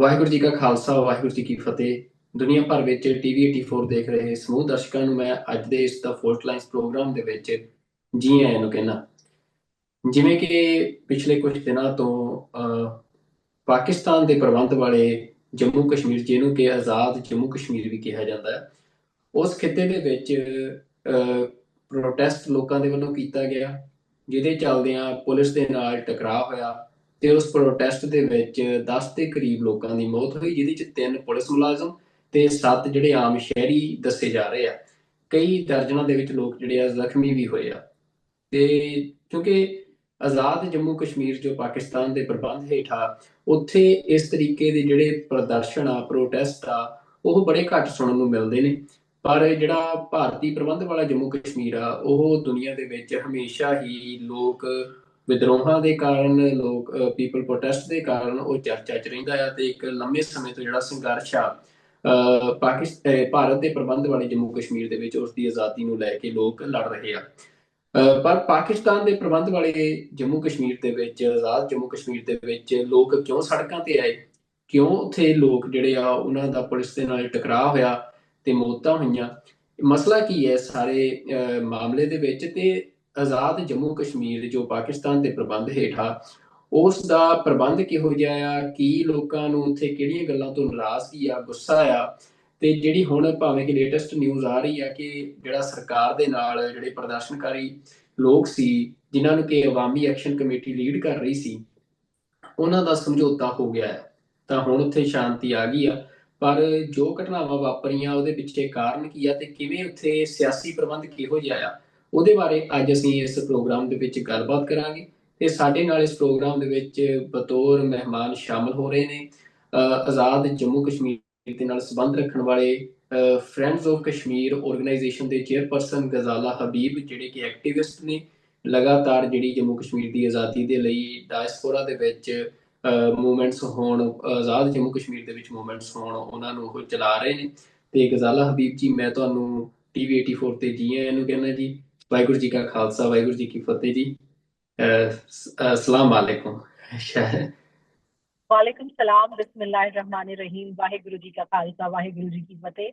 ਵਾਹਿਗੁਰੂ ਜੀ ਕਾ ਖਾਲਸਾ ਵਾਹਿਗੁਰੂ ਜੀ ਕੀ ਫਤਿਹ। ਦੁਨੀਆ ਭਰ ਵਿੱਚ ਟੀਵੀ 84 ਦੇਖ ਰਹੇ ਸਮੂਹ ਦਰਸ਼ਕਾਂ ਨੂੰ ਮੈਂ ਅੱਜ ਦੇ ਇਸ ਦਾ ਫੋਰਥ ਲਾਈਨਸ ਪ੍ਰੋਗਰਾਮ ਦੇ ਵਿੱਚ ਜੀ ਆਇਆਂ ਨੂੰ ਕਹਿਣਾ। ਜਿਵੇਂ ਕਿ ਪਿਛਲੇ ਕੁਝ ਦਿਨਾਂ ਤੋਂ ਪਾਕਿਸਤਾਨ ਦੇ ਪ੍ਰਬੰਧ ਵਾਲੇ ਜੰਮੂ ਕਸ਼ਮੀਰ, ਜਿਹਨੂੰ ਕਿ ਆਜ਼ਾਦ ਜੰਮੂ ਕਸ਼ਮੀਰ ਵੀ ਕਿਹਾ ਜਾਂਦਾ ਹੈ, ਉਸ ਖਿੱਤੇ ਦੇ ਵਿੱਚ ਪ੍ਰੋਟੈਸਟ ਲੋਕਾਂ ਦੇ ਵੱਲੋਂ ਕੀਤਾ ਗਿਆ, ਜਿਹਦੇ ਚੱਲਦਿਆਂ ਪੁਲਿਸ ਦੇ ਨਾਲ ਟਕਰਾਅ ਹੋਇਆ ਤੇ ਉਸ ਪ੍ਰੋਟੈਸਟ ਦੇ ਵਿੱਚ 10 ਦੇ ਕਰੀਬ ਲੋਕਾਂ ਦੀ ਮੌਤ ਹੋਈ, ਜਿਹਦੇ ਚ 3 ਪੁਲਿਸ ਮੁਲਾਜ਼ਮ ਤੇ 7 ਜਿਹੜੇ ਆਮ ਸ਼ਹਿਰੀ ਦੱਸੇ ਜਾ ਰਹੇ ਆ। ਕਈ ਦਰਜਨਾਂ ਦੇ ਵਿੱਚ ਲੋਕ ਜਿਹੜੇ ਆ ਜ਼ਖਮੀ ਵੀ ਹੋਏ ਆ। ਤੇ ਕਿਉਂਕਿ ਆਜ਼ਾਦ ਜੰਮੂ ਕਸ਼ਮੀਰ ਜੋ ਪਾਕਿਸਤਾਨ ਦੇ ਪ੍ਰਬੰਧ ਹੇਠਾਂ, ਉੱਥੇ ਇਸ ਤਰੀਕੇ ਦੇ ਜਿਹੜੇ ਪ੍ਰਦਰਸ਼ਨ ਆ, ਪ੍ਰੋਟੈਸਟ ਆ, ਉਹ ਬੜੇ ਘੱਟ ਸੁਣਨ ਨੂੰ ਮਿਲਦੇ ਨੇ। ਪਰ ਜਿਹੜਾ ਭਾਰਤੀ ਪ੍ਰਬੰਧ ਵਾਲਾ ਜੰਮੂ ਕਸ਼ਮੀਰ ਆ, ਉਹ ਦੁਨੀਆ ਦੇ ਵਿੱਚ ਹਮੇਸ਼ਾ ਹੀ ਲੋਕ ਵਿਦਰੋਹਾਂ ਦੇ ਕਾਰਨ, ਲੋਕ ਪੀਪਲ ਪ੍ਰੋਟੈਸਟ ਦੇ ਕਾਰਨ ਉਹ ਚਰਚਾ 'ਚ ਰਹਿੰਦਾ ਆ। ਤੇ ਇੱਕ ਲੰਮੇ ਸਮੇਂ ਤੋਂ ਜਿਹੜਾ ਸੰਘਰਸ਼ ਆ ਭਾਰਤ ਦੇ ਪ੍ਰਬੰਧ ਵਾਲੇ ਜੰਮੂ ਕਸ਼ਮੀਰ ਦੇ ਵਿੱਚ, ਉਸ ਦੀ ਆਜ਼ਾਦੀ ਨੂੰ ਲੈ ਕੇ ਲੋਕ ਲੜ ਰਹੇ ਆ। ਪਰ ਪਾਕਿਸਤਾਨ ਦੇ ਪ੍ਰਬੰਧ ਵਾਲੇ ਜੰਮੂ ਕਸ਼ਮੀਰ ਦੇ ਵਿੱਚ, ਆਜ਼ਾਦ ਜੰਮੂ ਕਸ਼ਮੀਰ ਦੇ ਵਿੱਚ ਲੋਕ ਕਿਉਂ ਸੜਕਾਂ ਤੇ ਆਏ, ਕਿਉਂ ਉੱਥੇ ਲੋਕ ਜਿਹੜੇ ਆ ਉਹਨਾਂ ਦਾ ਪੁਲਿਸ ਦੇ ਨਾਲ ਟਕਰਾਅ ਹੋਇਆ ਤੇ ਮੌਤਾਂ ਹੋਈਆਂ, ਮਸਲਾ ਕੀ ਹੈ ਸਾਰੇ ਮਾਮਲੇ ਦੇ ਵਿੱਚ। ਤੇ ਆਜ਼ਾਦ ਜੰਮੂ ਕਸ਼ਮੀਰ ਜੋ ਪਾਕਿਸਤਾਨ ਦੇ ਪ੍ਰਬੰਧ ਹੇਠਾਂ, ਉਸ ਦਾ ਪ੍ਰਬੰਧ ਕਿਹੋ ਜਿਹਾ ਆ, ਕੀ ਲੋਕਾਂ ਨੂੰ ਉੱਥੇ ਕਿਹੜੀਆਂ ਗੱਲਾਂ ਤੋਂ ਨਾਰਾਜ਼ਗੀ ਆ, ਗੁੱਸਾ ਆ। ਤੇ ਜਿਹੜੀ ਹੁਣ ਭਾਵੇਂ ਕਿ ਲੇਟੈਸਟ ਨਿਊਜ਼ ਆ ਰਹੀ ਆ ਕਿ ਜਿਹੜਾ ਸਰਕਾਰ ਦੇ ਨਾਲ ਜਿਹੜੇ ਪ੍ਰਦਰਸ਼ਨਕਾਰੀ ਲੋਕ ਸੀ, ਜਿਨ੍ਹਾਂ ਨੂੰ ਕਿ ਅਵਾਮੀ ਐਕਸ਼ਨ ਕਮੇਟੀ ਲੀਡ ਕਰ ਰਹੀ ਸੀ, ਉਹਨਾਂ ਦਾ ਸਮਝੌਤਾ ਹੋ ਗਿਆ ਹੈ, ਤਾਂ ਹੁਣ ਉੱਥੇ ਸ਼ਾਂਤੀ ਆ ਗਈ ਆ। ਪਰ ਜੋ ਘਟਨਾਵਾਂ ਵਾਪਰੀਆਂ ਉਹਦੇ ਪਿੱਛੇ ਕਾਰਨ ਕੀ ਆ ਤੇ ਕਿਵੇਂ ਉੱਥੇ ਸਿਆਸੀ ਪ੍ਰਬੰਧ ਕਿਹੋ ਜਿਹਾ ਆ, ਉਹਦੇ ਬਾਰੇ ਅੱਜ ਅਸੀਂ ਇਸ ਪ੍ਰੋਗਰਾਮ ਦੇ ਵਿੱਚ ਗੱਲਬਾਤ ਕਰਾਂਗੇ। ਤੇ ਸਾਡੇ ਨਾਲ ਇਸ ਪ੍ਰੋਗਰਾਮ ਦੇ ਵਿੱਚ ਬਤੌਰ ਮਹਿਮਾਨ ਸ਼ਾਮਲ ਹੋ ਰਹੇ ਨੇ ਆਜ਼ਾਦ ਜੰਮੂ ਕਸ਼ਮੀਰ ਦੇ ਨਾਲ ਸੰਬੰਧ ਰੱਖਣ ਵਾਲੇ ਫਰੈਂਡਸ ਆਫ ਕਸ਼ਮੀਰ ਆਰਗੇਨਾਈਜੇਸ਼ਨ ਦੇ ਚੇਅਰਪਰਸਨ ਗਜ਼ਾਲਾ ਹਬੀਬ, ਜਿਹੜੇ ਕਿ ਐਕਟਿਵਿਸਟ ਨੇ, ਲਗਾਤਾਰ ਜਿਹੜੀ ਜੰਮੂ ਕਸ਼ਮੀਰ ਦੀ ਆਜ਼ਾਦੀ ਦੇ ਲਈ ਡਾਇਸਪੋਰਾ ਦੇ ਵਿੱਚ ਮੂਵਮੈਂਟਸ ਹੋਣ, ਆਜ਼ਾਦ ਜੰਮੂ ਕਸ਼ਮੀਰ ਦੇ ਵਿੱਚ ਮੂਵਮੈਂਟਸ ਹੋਣ, ਉਹਨਾਂ ਨੂੰ ਉਹ ਚਲਾ ਰਹੇ ਨੇ। ਤੇ ਗਜ਼ਾਲਾ ਹਬੀਬ ਜੀ, ਮੈਂ ਤੁਹਾਨੂੰ ਟੀਵੀ 84 ਤੇ ਜੀ ਆਇਆਂ ਨੂੰ ਕਹਿੰਦਾ ਜੀ। ਵਾਹਿਗੁਰੂ ਜੀ ਕਾ ਖਾਲਸਾ ਵਾਹਿਗੁਰੂ ਜੀ ਕੀ ਫਤਿਹ ਜੀ। अस्सलाम वालेकुम। वालेकुम सलाम, बिस्मिल्लाहिर्रहमानिर्रहीम, वाहिगुरु जी का खालसा वाहिगुरु जी की फतेह।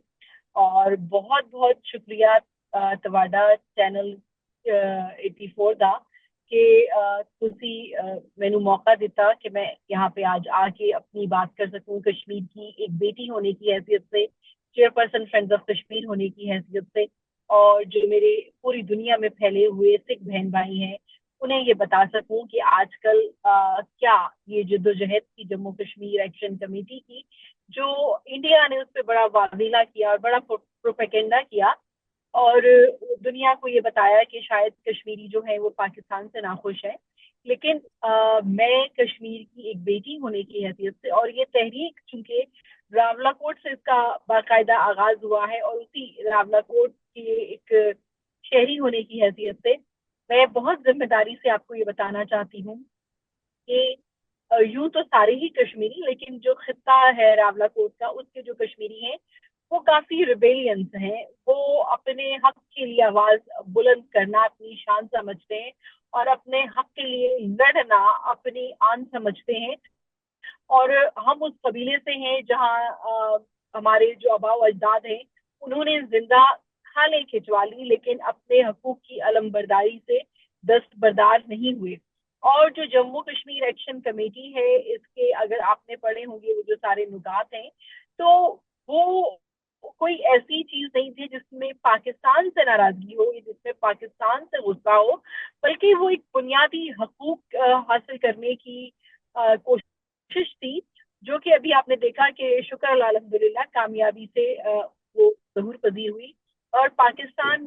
और बहुत बहुत शुक्रिया ਤੁਹਾਡਾ ਚੈਨਲ 84 ਦਾ कि तुसी मैनू मौका दिता कि मैं यहाँ पे आज आके अपनी बात कर सकूँ, कश्मीर की एक बेटी होने की हैसियत से, चेयरपर्सन फ्रेंड्स ऑफ कश्मीर होने की हैसियत से, और जो मेरे पूरी दुनिया में फैले हुए सिख बहन भाई हैं उन्हें ये बता सकूं कि आजकल क्या ये जद्दोजहद की जम्मू कश्मीर एक्शन कमेटी की, जो इंडिया ने उस पर बड़ा वादीला किया और बड़ा प्रोपेगेंडा किया और दुनिया को ये बताया कि शायद कश्मीरी जो है वो पाकिस्तान से नाखुश है। लेकिन मैं कश्मीर की एक बेटी होने की हैसियत से, और ये तहरीक चूंकि रावलाकोट से इसका बाकायदा आगाज हुआ है और उसी रावलाकोट की एक शहरी होने की हैसियत से मैं बहुत जिम्मेदारी से आपको ये बताना चाहती हूँ कि यूं तो सारे ही कश्मीरी, लेकिन जो खित्ता है रावलाकोट का, उसके जो कश्मीरी हैं वो काफी रिबेलियंस हैं। वो अपने हक के लिए आवाज बुलंद करना अपनी शान समझते हैं और अपने हक के लिए लड़ना अपनी आन समझते हैं। और हम उस कबीले से हैं जहाँ हमारे जो आबाओ अजदाद हैं उन्होंने जिंदा खाले खिंचवा ली, लेकिन अपने हकूक की अलमबरदारी से दस्तबरदार नहीं हुए। और जो जम्मू कश्मीर एक्शन कमेटी है, इसके अगर आपने पढ़े होंगे वो जो सारे नुकात हैं, तो वो कोई ऐसी चीज नहीं थी जिसमें पाकिस्तान से नाराजगी हो, जिसमें पाकिस्तान से गुस्सा हो, बल्कि वो एक बुनियादी हकूक हासिल करने की कोशिश थी, जो कि अभी आपने देखा कि शुक्र अल्हम्दुलिल्लाह कामयाबी से वो ज़हूर पजीर हुई। और पाकिस्तान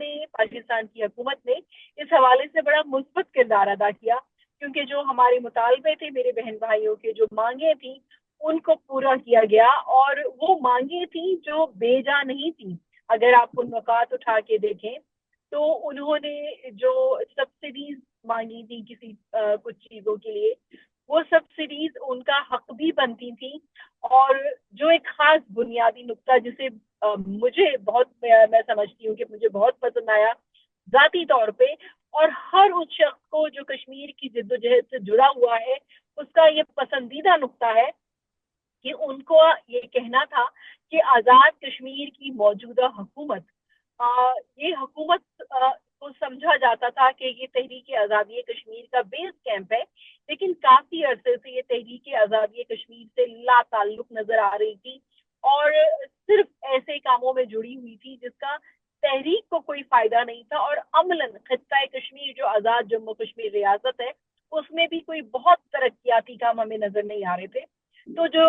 की हुकूमत ने इस हवाले से बड़ा मुस्बत किरदार अदा किया, क्योंकि जो हमारे मुतालबे थे, मेरे बहन भाइयों के जो मांगे थी, उनको पूरा किया गया। और वो मांगे थी जो बेजा नहीं थी। अगर आप उन नुकात उठा के देखें तो उन्होंने जो सब्सिडीज मांगी थी किसी कुछ चीजों के लिए, वो सब्सिडीज उनका हक भी बनती थी। और जो एक खास बुनियादी नुक्ता जिसे मुझे बहुत, मैं समझती हूँ कि मुझे बहुत पसंद आया जाती तौर पे, और हर उस शख्स को जो कश्मीर की जिद्दोजहद से जुड़ा हुआ है उसका ये पसंदीदा नुक्ता है कि उनको ये कहना था कि आज़ाद कश्मीर की मौजूदा हुकूमत, ये हुकूमत को समझा जाता था कि ये तहरीक आज़ादी कश्मीर का बेस कैंप है, लेकिन काफ़ी अरसे से ये तहरीक आज़ादी कश्मीर से लाताल्लुक नज़र आ रही थी और सिर्फ ऐसे कामों में जुड़ी हुई थी जिसका तहरीक को कोई फ़ायदा नहीं था, और अमलन खित्ता कश्मीर जो आज़ाद जम्मू कश्मीर रियासत है उसमें भी कोई बहुत तरक्याती काम हमें नज़र नहीं आ रहे थे। तो जो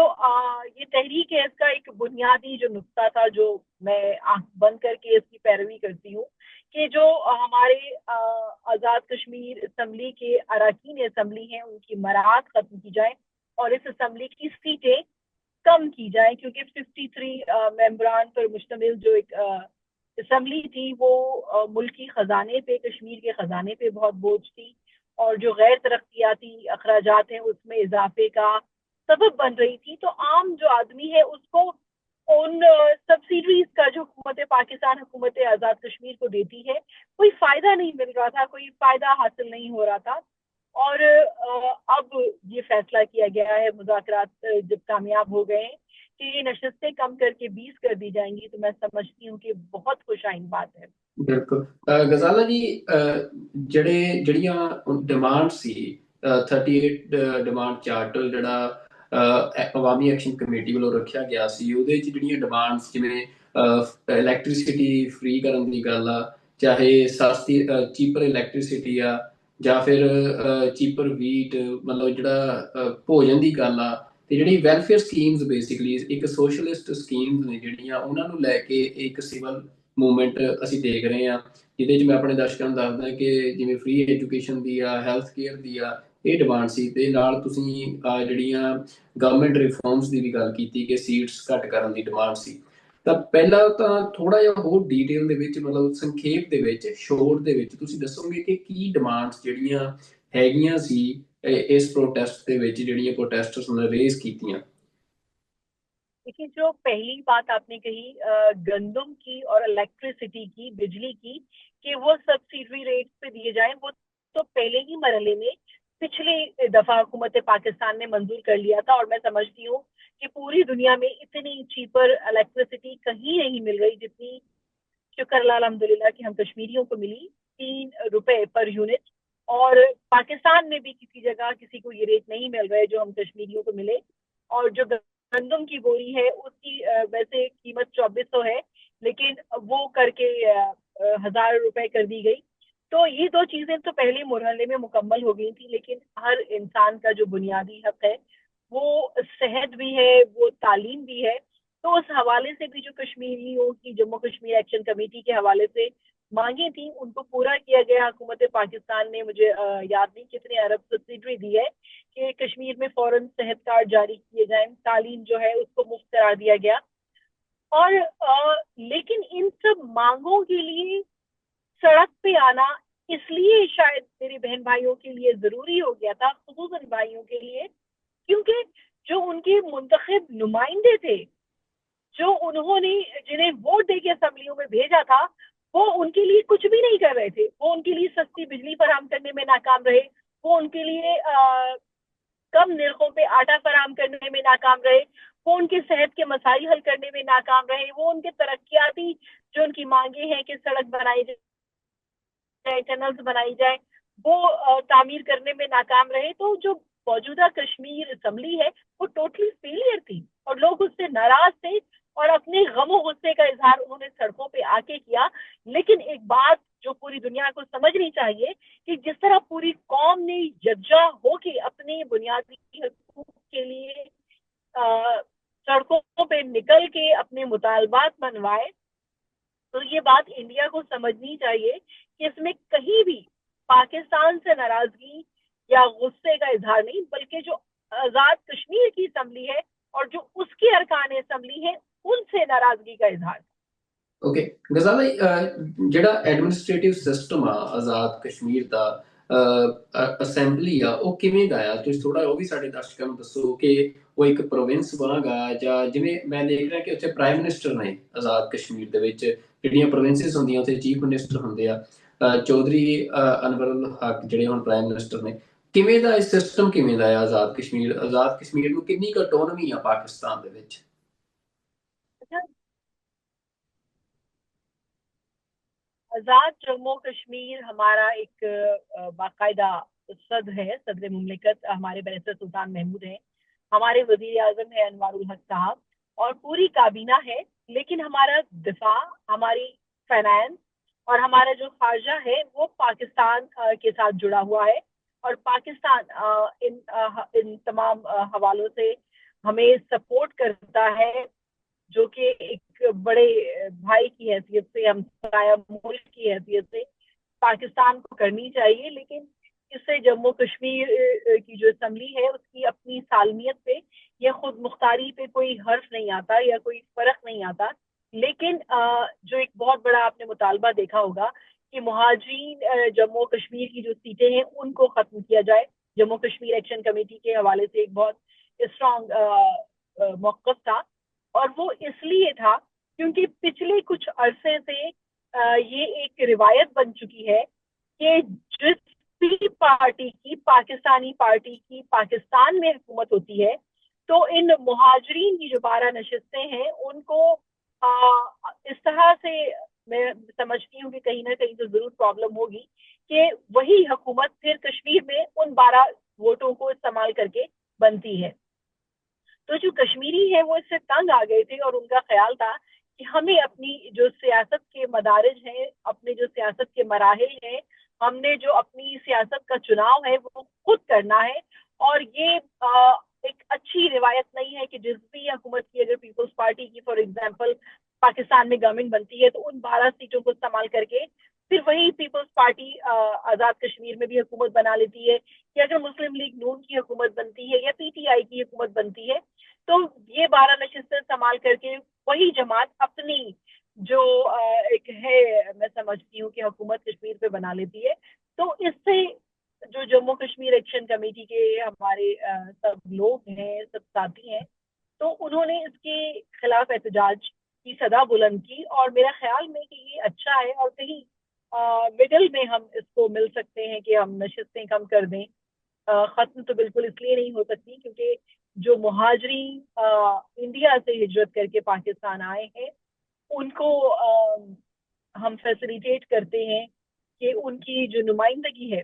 ये तहरीक है इसका एक बुनियादी जो नुक्ता था, जो मैं आंख बंद करके इसकी पैरवी करती हूँ, कि जो हमारे आज़ाद कश्मीर असम्बली के अरकान असम्बली हैं उनकी मराहत ख़त्म की जाए और इस असम्बली की सीटें कम की जाए, क्योंकि 53 मेंबरान पर मुश्तमिल जो एक असम्बली थी वो मुल्की ख़जाने पे, कश्मीर के ख़जाने पे बहुत बोझ थी और जो गैर तरक्याती अखराजात हैं उसमें इजाफे का सबब बन रही थी। तो आम जो आदमी है उसको उन सब्सिडीज का जो हुकूमत पाकिस्तान हुकूमत आज़ाद कश्मीर को देती है कोई फ़ायदा नहीं मिल रहा था, कोई फ़ायदा हासिल नहीं हो रहा था। और अब ये फैसला किया गया है, मुज़ाकरात जब कामयाब हो गए कि ये नशस्तें कम करके 20 कर दी जाएंगी, तो मैं समझती हूँ कि बहुत खुशाइन बात है। ਬਿਲਕੁਲ। ਗਜ਼ਾਲਾ ਜੀ, ਜਿਹੜੀਆਂ ਡਿਮਾਂਡ ਸੀ 38 ਡਿਮਾਂਡ ਚਾਰਟਰ ਜਿਹੜਾ ਅਵਾਮੀ ਐਕਸ਼ਨ ਕਮੇਟੀ ਵੱਲੋਂ ਰੱਖਿਆ ਗਿਆ ਸੀ, ਉਹਦੇ ਵਿੱਚ ਜਿਹੜੀਆਂ ਡਿਮਾਂਡਸ ਜਿਵੇਂ ਇਲੈਕਟ੍ਰਿਸਿਟੀ ਫ੍ਰੀ ਕਰਨ ਦੀ ਗੱਲ ਆ, ਚਾਹੇ ਸਸਤੀ ਚੀਪਰ ਇਲੈਕਟ੍ਰਿਸਿਟੀ ਆ, ਜਾਂ ਫਿਰ ਚੀਪਰ ਵੀਟ, ਮਤਲਬ ਜਿਹੜਾ ਭੋਜਨ ਦੀ ਗੱਲ ਆ, ਤੇ ਜਿਹੜੀ ਵੈਲਫੇਅਰ ਸਕੀਮਸ ਬੇਸਿਕਲੀ ਇੱਕ ਸੋਸ਼ਲਿਸਟ ਸਕੀਮਸ ਨੇ ਜਿਹੜੀਆਂ, ਉਹਨਾਂ ਨੂੰ ਲੈ ਕੇ ਇੱਕ ਸਿਵਲ ਮੂਵਮੈਂਟ ਅਸੀਂ ਦੇਖ ਰਹੇ ਹਾਂ, ਜਿਹਦੇ 'ਚ ਮੈਂ ਆਪਣੇ ਦਰਸ਼ਕਾਂ ਨੂੰ ਦੱਸਦਾ ਕਿ ਜਿਵੇਂ ਫ੍ਰੀ ਐਜੂਕੇਸ਼ਨ ਦੀ ਆ, ਹੈਲਥ ਕੇਅਰ ਦੀ ਆ, ਇਹ ਡਿਮਾਂਡ ਸੀ। ਤੇ ਨਾਲ ਤੁਸੀਂ ਜਿਹੜੀਆਂ ਗਵਰਨਮੈਂਟ ਰਿਫੋਰਮਸ ਦੀ ਵੀ ਗੱਲ ਕੀਤੀ ਕਿ ਸੀਟਸ ਘੱਟ ਕਰਨ ਦੀ ਡਿਮਾਂਡ ਸੀ। ਤਾਂ ਪਹਿਲਾਂ ਤਾਂ ਥੋੜਾ ਜਿਹਾ ਹੋਰ ਡੀਟੇਲ ਦੇ ਵਿੱਚ, ਮਤਲਬ ਸੰਖੇਪ ਦੇ ਵਿੱਚ, ਸ਼ੋਰਟ ਦੇ ਵਿੱਚ ਤੁਸੀਂ ਦੱਸੋਗੇ ਕਿ ਕੀ ਡਿਮਾਂਡਸ ਜਿਹੜੀਆਂ ਹੈਗੀਆਂ ਸੀ ਇਸ ਪ੍ਰੋਟੈਸਟ ਦੇ ਵਿੱਚ, ਜਿਹੜੀਆਂ ਪ੍ਰੋਟੈਸਟਰਸ ਨੇ ਰੇਜ਼ ਕੀਤੀਆਂ। देखिए, जो पहली बात आपने कही गंदम की और इलेक्ट्रिसिटी की, बिजली की, कि वो सब्सिडी रेट पे दिए जाएं, वो तो पहले ही मरहले में पिछली दफा हुकूमत पाकिस्तान ने मंजूर कर लिया था। और मैं समझती हूँ कि पूरी दुनिया में इतनी चीपर इलेक्ट्रिसिटी कहीं नहीं मिल रही जितनी शुक्र अल्हम्दुलिल्लाह कि हम कश्मीरियों को मिली, 3 रुपए पर यूनिट। और पाकिस्तान में भी किसी जगह किसी को ये रेट नहीं मिल रहा है जो हम कश्मीरियों को मिले। और जो गंदम की बोरी है उसकी वैसे कीमत 2400 है, लेकिन वो करके 1000 रुपए कर दी गई। तो ये दो चीजें तो पहले मुरहले में मुकम्मल हो गई थी, लेकिन हर इंसान का जो बुनियादी हक है वो सेहत भी है, वो तालीम भी है। तो उस हवाले से भी जो कश्मीरियों की जम्मू कश्मीर एक्शन कमेटी के हवाले से मांगे थी उनको पूरा किया गया। हुकूमत पाकिस्तान ने, मुझे याद नहीं कितने अरब सब्सिडी दी है कि कश्मीर में फौरन सेहत कार्ड जारी किए जाए, तालीम जो है उसको मुफ्त करार दिया गया। और लेकिन इन सब मांगों के लिए सड़क पे आना इसलिए शायद मेरे बहन भाइयों के लिए जरूरी हो गया था, खुसूसन भाइयों के लिए, क्योंकि जो उनके मुंतखब नुमाइंदे थे, जो उन्होंने जिन्हें वोट दे के असम्बलियों में भेजा था, वो उनके लिए कुछ भी नहीं कर रहे थे। वो उनके लिए सस्ती बिजली फराहम करने में नाकाम रहे, वो उनके लिए कम निर्खों पे आटा फराहम करने में नाकाम रहे, वो उनके सेहत के मसाइल हल करने में नाकाम रहे, वो उनके तरक्याती जो उनकी मांगे हैं कि सड़क बनाई जाए, टनल्स बनाई जाए, वो तामीर करने में नाकाम रहे। तो जो मौजूदा कश्मीर असम्बली है वो टोटली फेलियर थी और लोग उससे नाराज थे और अपने गम और गुस्से का इजहार उन्होंने सड़कों पे आके किया। लेकिन एक बात जो पूरी दुनिया को समझनी चाहिए कि जिस तरह पूरी कौम ने यकजा होके अपने बुनियादी हकूक के लिए सड़कों पे निकल के अपने मुतालबात मनवाए, तो ये बात इंडिया को समझनी चाहिए कि इसमें कहीं भी पाकिस्तान से नाराजगी या गुस्से का इजहार नहीं, बल्कि जो आज़ाद कश्मीर की असम्बली है और जो उसके अरकान असम्बली है उनसे नाराजगी का इजहार। ओके गजाला, ਜਿਹੜਾ ਐਡਮਿਨਿਸਟ੍ਰੇਟਿਵ ਸਿਸਟਮ ਆ ਆਜ਼ਾਦ ਕਸ਼ਮੀਰ ਦਾ, ਅਸੈਂਬਲੀ ਆ, ਉਹ ਕਿਵੇਂ ਦਾ ਆ? ਤੁਸੀਂ ਥੋੜਾ ਉਹ ਵੀ ਸਾਡੇ ਦਰਸ਼ਕਾਂ ਨੂੰ ਦੱਸੋ ਕਿ ਉਹ ਇੱਕ ਪ੍ਰੋਵਿੰਸ ਵਾਂਗ ਆ, ਜਾਂ ਜਿਵੇਂ ਮੈਂ ਦੇਖ ਰਿਹਾ ਕਿ ਉੱਥੇ ਪ੍ਰਾਈਮ ਮਿਨਿਸਟਰ ਨੇ ਆਜ਼ਾਦ ਕਸ਼ਮੀਰ ਦੇ ਵਿੱਚ, ਜਿਹੜੀਆਂ ਪ੍ਰੋਵਿੰਸਿਸ ਹੁੰਦੀਆਂ ਉੱਥੇ ਚੀਫ ਮਿਨਿਸਟਰ ਹੁੰਦੇ ਆ, ਚੌਧਰੀ ਅਨਵਰੁਲ ਹਕ ਜਿਹੜੇ ਹੁਣ ਪ੍ਰਾਈਮ ਮਿਨਿਸਟਰ ਨੇ, ਕਿਵੇਂ ਦਾ ਇਹ ਸਿਸਟਮ, ਕਿਵੇਂ ਦਾ ਹੈ ਆਜ਼ਾਦ ਕਸ਼ਮੀਰ ਨੂੰ ਕਿੰਨੀ ਕੁ ਆਟੋਨਮੀ ਆ ਪਾਕਿਸਤਾਨ ਦੇ ਵਿੱਚ? आजाद जम्मू कश्मीर हमारा एक बाकायदा सदर मुमलिकत हमारे बैरिस्टर सुल्तान महमूद है, हमारे वजीर आजम है अनवारुल हक साहब, और पूरी काबीना है। लेकिन हमारा दिफा, हमारी फाइनेंस और हमारा जो खारजा है वो पाकिस्तान के साथ जुड़ा हुआ है। और पाकिस्तान इन तमाम हवालों से हमें सपोर्ट करता है, जो कि एक बड़े भाई की हैसियत से, हमसाया मुल्क की हैसियत से पाकिस्तान को करनी चाहिए। लेकिन इससे जम्मू कश्मीर की जो असम्बली है उसकी अपनी सालमियत पे या खुद मुख्तारी पे कोई हर्फ नहीं आता या कोई फर्क नहीं आता। लेकिन जो एक बहुत बड़ा आपने मुतालबा देखा होगा कि मुहाजिरीन जम्मू कश्मीर की जो सीटें हैं उनको खत्म किया जाए। जम्मू कश्मीर एक्शन कमेटी के हवाले से एक बहुत स्ट्रॉन्ग मौक़िफ़ था, और वो इसलिए था क्योंकि पिछले कुछ अरसे से ये एक रिवायत बन चुकी है कि जिस भी पार्टी की, पाकिस्तानी पार्टी की पाकिस्तान में हुकूमत होती है, तो इन मुहाजिरीन की जो 12 नशिस्तें हैं उनको इस तरह से मैं समझती हूँ कि कहीं ना कहीं तो जरूर प्रॉब्लम होगी कि वही हुकूमत फिर कश्मीर में उन 12 वोटों को इस्तेमाल करके बनती है। तो जो कश्मीरी है वो इससे तंग आ गए थे और उनका ख्याल था कि हमें अपनी जो सियासत के मदारिज हैं, अपने जो सियासत के मराहिल हैं, हमने जो अपनी सियासत का चुनाव है वो खुद करना है। और ये एक अच्छी रिवायत नहीं है कि जिस भी हुकूमत की, अगर पीपल्स पार्टी की फॉर एग्जांपल पाकिस्तान में गवर्नमेंट बनती है तो उन 12 सीटों को इस्तेमाल करके फिर वही पीपल्स पार्टी आज़ाद कश्मीर में भी हुकूमत बना लेती है, कि अगर मुस्लिम लीग नून की हुकूमत बनती है या पीटीआई की हुकूमत बनती है तो ये 12 नशिस्तें इस्तेमाल करके वही जमात अपनी जो एक है, मैं समझती हूँ कि हुकूमत कश्मीर पे बना लेती है। तो इससे जो जम्मू कश्मीर एक्शन कमेटी के हमारे सब लोग हैं, सब साथी हैं, तो उन्होंने इसके खिलाफ एहतजाज की सदा बुलंद की। और मेरा ख्याल में कि ये अच्छा है, और कहीं मिडल में हम इसको मिल सकते हैं कि हम नशिस्तें कम कर दें। खत्म तो बिल्कुल इसलिए नहीं हो सकती क्योंकि जो मुहाजिरी इंडिया से हिजरत करके पाकिस्तान आए हैं उनको हम फैसिलिटेट करते हैं कि उनकी जो नुमाइंदगी है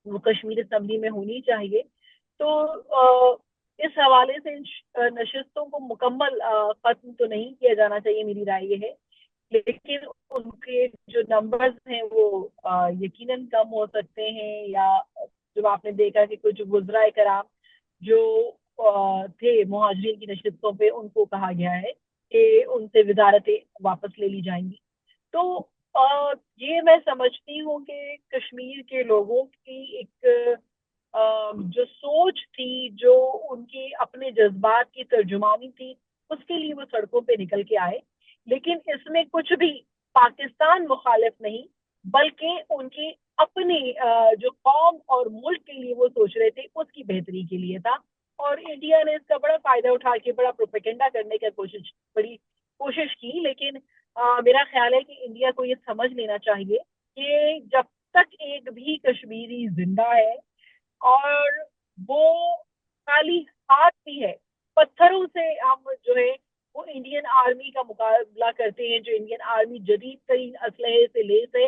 वो कश्मीर असम्बली में होनी चाहिए। तो इस हवाले से नशिस्तों को मुकम्मल खत्म तो नहीं किया जाना चाहिए, मेरी राय ये है। लेकिन उनके जो नंबर्स हैं वो यकीनन कम हो सकते हैं, या जब आपने देखा कि कुछ वज़राए कराम जो थे मुहाजिरीन की नशिस्तों पे, उनको कहा गया है कि उनसे वजारतें वापस ले ली जाएंगी। तो ये मैं समझती हूँ कि कश्मीर के लोगों की एक जो सोच थी, जो उनकी अपने जज्बात की तर्जुमानी थी, उसके लिए वो सड़कों पे निकल के आए। लेकिन इसमें कुछ भी पाकिस्तान मुखालिफ नहीं, बल्कि उनकी अपनी जो कौम और मुल्क के लिए वो सोच रहे थे उसकी बेहतरी के लिए था। और इंडिया ने इसका बड़ा फायदा उठा के बड़ा प्रोपेगेंडा करने की बड़ी कोशिश की। लेकिन मेरा ख्याल है कि इंडिया को ये समझ लेना चाहिए कि जब तक एक भी कश्मीरी जिंदा है और वो खाली हाथ भी है, पत्थरों से हम जो है वो इंडियन आर्मी का मुकाबला करते हैं, जो इंडियन आर्मी जदीद तरीन असलहे से लेस है,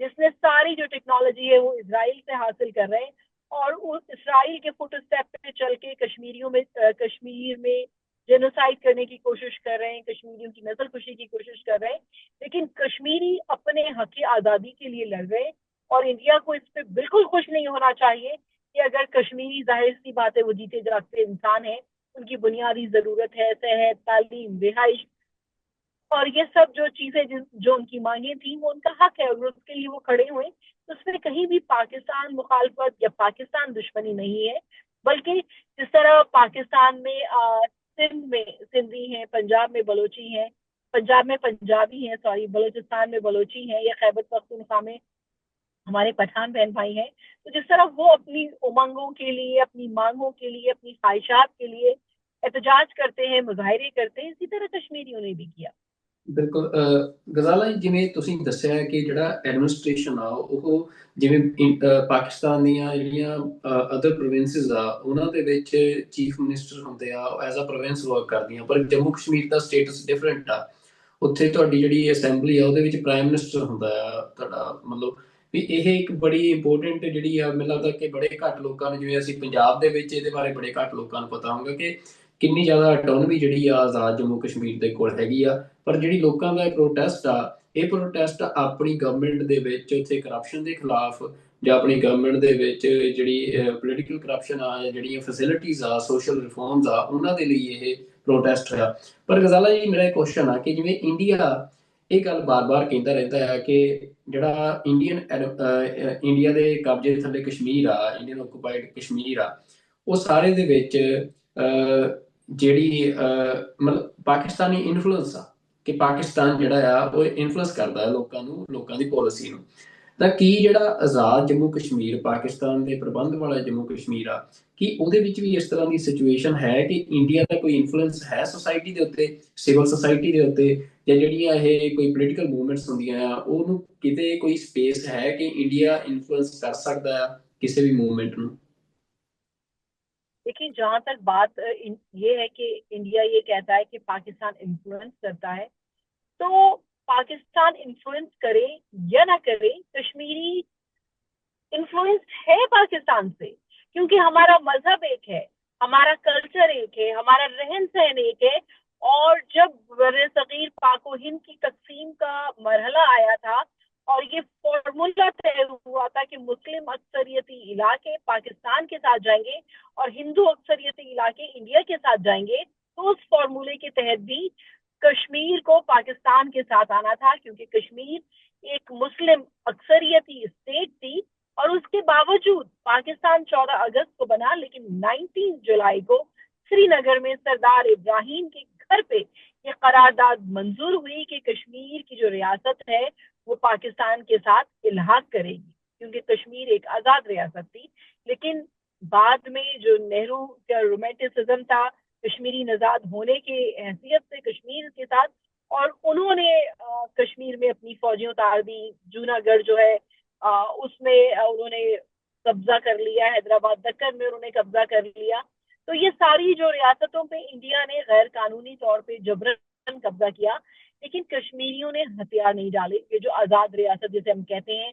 जिसने सारी जो टेक्नोलॉजी है वो इसराइल से हासिल कर रहे हैं, और उस इसराइल के फुट स्टेप पे चल के कश्मीर में जेनोसाइड करने की कोशिश कर रहे हैं, कश्मीरियों की नस्ल खुशी की कोशिश कर रहे हैं। लेकिन कश्मीरी अपने हक आज़ादी के लिए लड़ रहे हैं, और इंडिया को इस पर बिल्कुल खुश नहीं होना चाहिए कि अगर कश्मीरी, जाहिर सी बात है वो जीते जागते इंसान है, उनकी बुनियादी ज़रूरत है सेहत, तालीम, रिहाइश और ये सब जो चीज़ें जो उनकी मांगे थी वो उनका हक है, और उसके लिए वो खड़े हुए। तो उसमें कहीं भी पाकिस्तान मुखालफत या पाकिस्तान दुश्मनी नहीं है, बल्कि जिस तरह पाकिस्तान में सिंध में सिंधी हैं, पंजाब में बलोची हैं, पंजाब में पंजाबी हैं, सॉरी बलूचिस्तान में बलोची हैं, या खैबर पख्तूनख्वा में हमारे पठान बहन भाई हैं, तो जिस तरह वो अपनी उमंगों के लिए, अपनी मांगों के लिए, अपनी ख्वाहिशात के लिए एहतजाज करते हैं, मुजाहरे करते हैं, इसी तरह कश्मीरियों ने भी किया। ਬਿਲਕੁਲ ਗਜ਼ਾਲਾ ਜੀ, ਜਿਵੇਂ ਤੁਸੀਂ ਦੱਸਿਆ ਕਿ ਜਿਹੜਾ ਐਡਮਿਨਿਸਟ੍ਰੇਸ਼ਨ ਆ ਉਹ ਜਿਵੇਂ ਪਾਕਿਸਤਾਨ ਦੀਆਂ ਜਿਹੜੀਆਂ ਅਦਰ ਪ੍ਰੋਵਿੰਸਿਸ ਆ ਉਹਨਾਂ ਦੇ ਵਿੱਚ ਚੀਫ ਮਿਨਿਸਟਰ ਹੁੰਦੇ ਆ, ਐਜ਼ ਅ ਪ੍ਰੋਵਿੰਸ ਵਰਕ ਕਰਦੀਆਂ, ਪਰ ਜੰਮੂ ਕਸ਼ਮੀਰ ਦਾ ਸਟੇਟਸ ਡਿਫਰੈਂਟ ਆ। ਉੱਥੇ ਤੁਹਾਡੀ ਜਿਹੜੀ ਅਸੈਂਬਲੀ ਆ ਉਹਦੇ ਵਿੱਚ ਪ੍ਰਾਈਮ ਮਿਨਿਸਟਰ ਹੁੰਦਾ ਆ ਤੁਹਾਡਾ, ਮਤਲਬ ਵੀ ਇਹ ਇੱਕ ਬੜੀ ਇੰਪੋਰਟੈਂਟ ਜਿਹੜੀ ਆ, ਮੈਨੂੰ ਲੱਗਦਾ ਕਿ ਬੜੇ ਘੱਟ ਲੋਕਾਂ ਨੂੰ, ਜਿਵੇਂ ਅਸੀਂ ਪੰਜਾਬ ਦੇ ਵਿੱਚ ਇਹਦੇ ਬਾਰੇ ਬੜੇ ਘੱਟ ਲੋਕਾਂ ਨੂੰ ਪਤਾ ਹੋਊਗਾ ਕਿ ਕਿੰਨੀ ਜ਼ਿਆਦਾ ਆਟੋਨਮੀ ਜਿਹੜੀ ਆ ਆਜ਼ਾਦ ਜੰਮੂ ਕਸ਼ਮੀਰ ਦੇ ਕੋਲ ਹੈਗੀ ਆ। ਪਰ ਜਿਹੜੀ ਲੋਕਾਂ ਦਾ ਪ੍ਰੋਟੈਸਟ ਆ, ਇਹ ਪ੍ਰੋਟੈਸਟ ਆਪਣੀ ਗਵਰਨਮੈਂਟ ਦੇ ਵਿੱਚ ਉੱਥੇ ਕਰਪਸ਼ਨ ਦੇ ਖਿਲਾਫ, ਜਾਂ ਆਪਣੀ ਗਵਰਨਮੈਂਟ ਦੇ ਵਿੱਚ ਜਿਹੜੀ ਪੋਲੀਟੀਕਲ ਕਰਪਸ਼ਨ ਆ, ਜਿਹੜੀਆਂ ਫੈਸਿਲਿਟੀਜ਼ ਆ, ਸੋਸ਼ਲ ਰਿਫਾਰਮਸ ਆ, ਉਹਨਾਂ ਦੇ ਲਈ ਇਹ ਪ੍ਰੋਟੈਸਟ ਹੋਇਆ। ਪਰ ਗਜ਼ਾਲਾ ਜੀ, ਮੇਰਾ ਇੱਕ ਕੁਐਸਚਨ ਆ ਕਿ ਜਿਵੇਂ ਇੰਡੀਆ ਇਹ ਗੱਲ ਬਾਰ-ਬਾਰ ਕਹਿੰਦਾ ਰਹਿੰਦਾ ਹੈ ਕਿ ਜਿਹੜਾ ਇੰਡੀਆ ਦੇ ਕਬਜ਼ੇ ਥੱਲੇ ਕਸ਼ਮੀਰ ਆ, ਇੰਡੀਅਨ ਆਕੂਪਾਈਡ ਕਸ਼ਮੀਰ ਆ, ਉਹ ਸਾਰੇ ਦੇ ਵਿੱਚ ਜਿਹੜੀ ਮਤਲਬ ਪਾਕਿਸਤਾਨੀ ਇਨਫਲੂਐਂਸ ਆ, ਕਿ ਪਾਕਿਸਤਾਨ ਜਿਹੜਾ ਆ ਉਹ ਇਨਫਲੂਐਂਸ ਕਰਦਾ ਹੈ ਲੋਕਾਂ ਨੂੰ, ਲੋਕਾਂ ਦੀ ਪਾਲਿਸੀ ਨੂੰ। ਤਾਂ ਕੀ ਜਿਹੜਾ ਆਜ਼ਾਦ ਜੰਮੂ ਕਸ਼ਮੀਰ, ਪਾਕਿਸਤਾਨ ਦੇ ਪ੍ਰਬੰਧ ਵਾਲਾ ਜੰਮੂ ਕਸ਼ਮੀਰ ਆ, ਕਿ ਉਹਦੇ ਵਿੱਚ ਵੀ ਇਸ ਤਰ੍ਹਾਂ ਦੀ ਸਿਚੁਏਸ਼ਨ ਹੈ ਕਿ ਇੰਡੀਆ ਦਾ ਕੋਈ ਇਨਫਲੂਐਂਸ ਹੈ ਸੋਸਾਇਟੀ ਦੇ ਉੱਤੇ, ਸਿਵਲ ਸੋਸਾਇਟੀ ਦੇ ਉੱਤੇ, ਜਾਂ ਜਿਹੜੀਆਂ ਇਹ ਕੋਈ ਪੋਲੀਟੀਕਲ ਮੂਵਮੈਂਟਸ ਹੁੰਦੀਆਂ ਆ ਉਹਨੂੰ ਕਿਤੇ ਕੋਈ ਸਪੇਸ ਹੈ ਕਿ ਇੰਡੀਆ ਇਨਫਲੂਐਂਸ ਕਰ ਸਕਦਾ ਆ ਕਿਸੇ ਵੀ ਮੂਵਮੈਂਟ ਨੂੰ? देखिए, जहां तक बात ये है कि इंडिया ये कहता है कि पाकिस्तान इन्फ्लुएंस करता है, तो पाकिस्तान इन्फ्लुएंस करे या ना करे, कश्मीरी इन्फ्लुएंस है पाकिस्तान से, क्योंकि हमारा मजहब एक है, हमारा कल्चर एक है, हमारा रहन सहन एक है। और जब बरे सगीर पाको हिंद की तकसीम का मरहला आया था और ये फॉर्मूला तय हुआ था कि मुस्लिम अक्सरियती इलाके पाकिस्तान के साथ जाएंगे और हिंदू अक्सरियती इलाके इंडिया के साथ जाएंगे, तो उस फॉर्मूले के तहत भी कश्मीर को पाकिस्तान के साथ आना था, क्योंकि कश्मीर एक मुस्लिम अक्सरियती स्टेट थी। और उसके बावजूद पाकिस्तान 14 अगस्त को बना, लेकिन 19 जुलाई को श्रीनगर में सरदार इब्राहिम के घर पे ये करारदाद मंजूर हुई कि कश्मीर की जो रियासत है वो पाकिस्तान के साथ इल्हाक करेगी, क्योंकि कश्मीर एक आजाद रियासत थी। लेकिन बाद में जो नेहरू का रोमांटिसिज्म था कश्मीरी नजाद होने के हैसियत से कश्मीर के साथ, और उन्होंने कश्मीर में अपनी फौजें उतार दी। जूनागढ़ जो है उसमें उन्होंने कब्जा कर लिया, हैदराबाद दक्कन में उन्होंने कब्जा कर लिया। तो ये सारी जो रियासतों पे इंडिया ने गैर कानूनी तौर पे जबरन कब्जा किया, लेकिन कश्मीरियों ने हथियार नहीं डाले। ये जो आज़ाद रियासत जिसे हम कहते हैं,